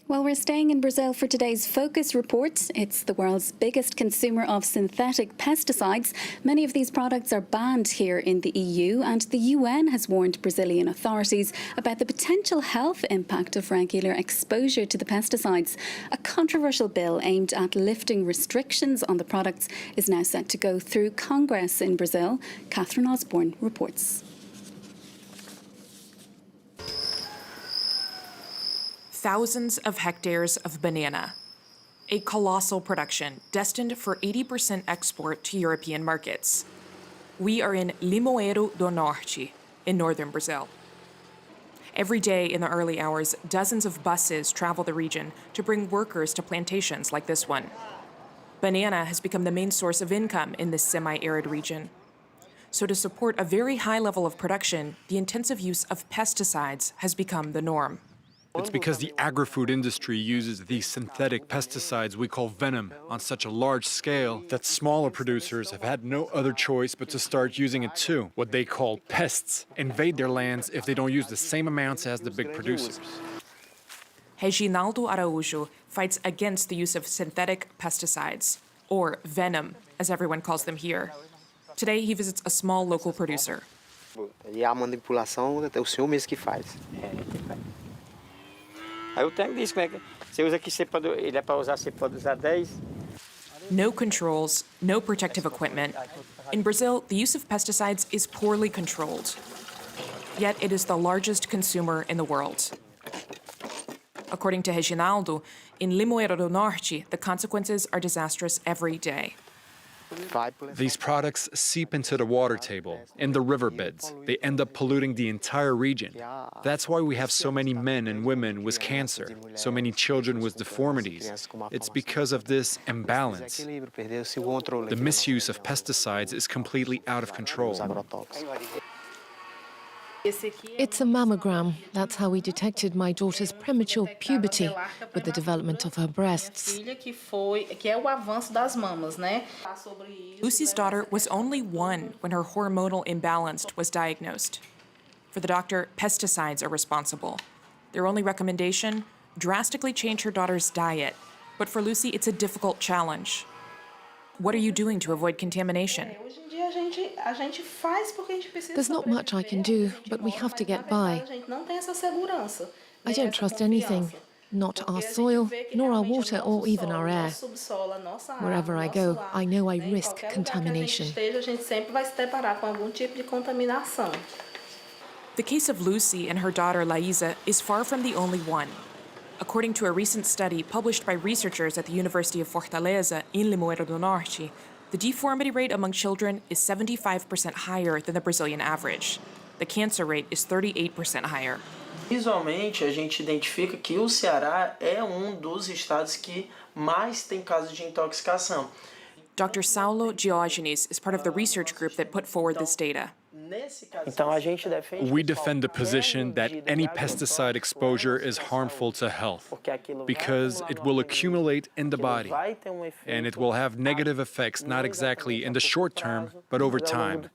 Well, we're staying in Brazil for today's Focus Report. It's the world's biggest consumer of synthetic pesticides. Many of these products are banned here in the EU, and the UN has warned Brazilian authorities about the potential health impact of regular exposure to the pesticides. A controversial bill aimed at lifting restrictions on the products is now set to go through Congress in Brazil. Catherine Osborne reports. Thousands of hectares of banana, a colossal production destined for 80% export to European markets. We are in Limoeiro do Norte, in northern Brazil. Every day in the early hours, dozens of buses travel the region to bring workers to plantations like this one. Banana has become the main source of income in this semi-arid region. So to support a very high level of production, the intensive use of pesticides has become the norm. It's because the agri-food industry uses these synthetic pesticides we call venom on such a large scale that smaller producers have had no other choice but to start using it too. What they call pests invade their lands if they don't use the same amounts as the big producers. Reginaldo Araújo fights against the use of synthetic pesticides, or venom, as everyone calls them here. Today, he visits a small local producer. E a manipulação é o senhor mesmo que faz. Aí o técnico diz como é que você usa aqui, ele é para usar, você pode usar 10. No controls, no protective equipment. In Brazil, the use of pesticides is poorly controlled. Yet it is the largest consumer in the world. According to Reginaldo, in Limoeiro do Norte, the consequences are disastrous every day. These products seep into the water table, in the riverbeds. They end up polluting the entire region. That's why we have so many men and women with cancer, so many children with deformities. It's because of this imbalance. The misuse of pesticides is completely out of control. It's a mammogram. That's how we detected my daughter's premature puberty with the development of her breasts. Lucy's daughter was only 1 when her hormonal imbalance was diagnosed. For the doctor, pesticides are responsible. Their only recommendation? Drastically change her daughter's diet. But for Lucy, it's a difficult challenge. What are you doing to avoid contamination? There's not much I can do, but we have to get by. I don't trust anything, not our soil, nor our water, or even our air. Wherever I go, I know I risk contamination. The case of Lucy and her daughter Laísa is far from the only one. According to a recent study published by researchers at the University of Fortaleza in Limoeiro do Norte, the deformity rate among children is 75% higher than the Brazilian average. The cancer rate is 38% higher. Visualmente, a gente identifica que o Ceará é dos estados que mais tem casos de intoxicação. Dr. Saulo Diogenes is part of the research group that put forward this data. We defend the position that any pesticide exposure is harmful to health because it will accumulate in the body and it will have negative effects not exactly in the short term, but over time.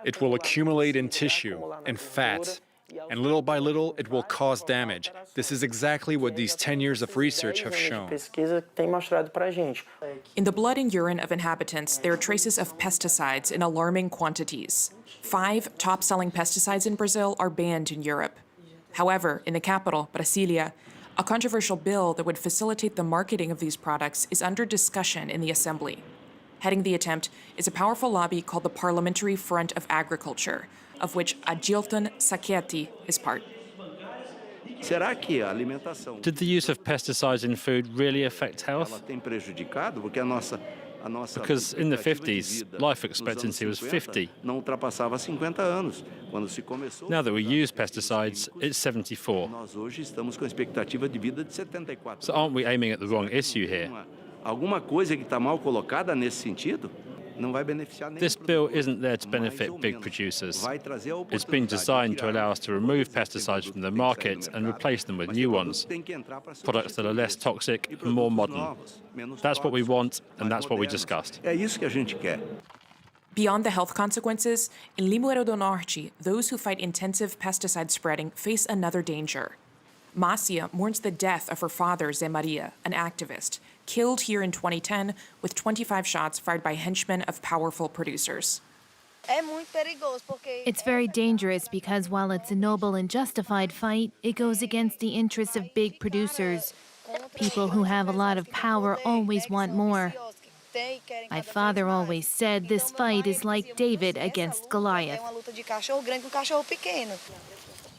It will accumulate in tissue and fat, and little by little it will cause damage. This is exactly what these 10 years of research have shown. In the blood and urine of inhabitants, there are traces of pesticides in alarming quantities. 5 top-selling pesticides in Brazil are banned in Europe. However, in the capital, Brasília, a controversial bill that would facilitate the marketing of these products is under discussion in the Assembly. Heading the attempt is a powerful lobby called the Parliamentary Front of Agriculture, of which Adilton Sacchetti is part. Did the use of pesticides in food really affect health? Because in the 50s, life expectancy was 50. Now that we use pesticides, it's 74. So aren't we aiming at the wrong issue here? This bill isn't there to benefit big producers. It's been designed to allow us to remove pesticides from the market and replace them with new ones, products that are less toxic and more modern. That's what we want, and that's what we discussed. Beyond the health consequences, in Limoeiro do Norte, those who fight intensive pesticide spreading face another danger. Macia mourns the death of her father, Zé Maria, an activist, killed here in 2010 with 25 shots fired by henchmen of powerful producers. It's very dangerous because while it's a noble and justified fight, it goes against the interests of big producers. People who have a lot of power always want more. My father always said this fight is like David against Goliath.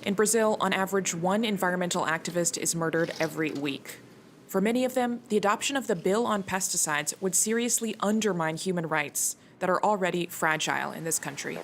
In Brazil, on average, one environmental activist is murdered every week. For many of them, the adoption of the bill on pesticides would seriously undermine human rights that are already fragile in this country.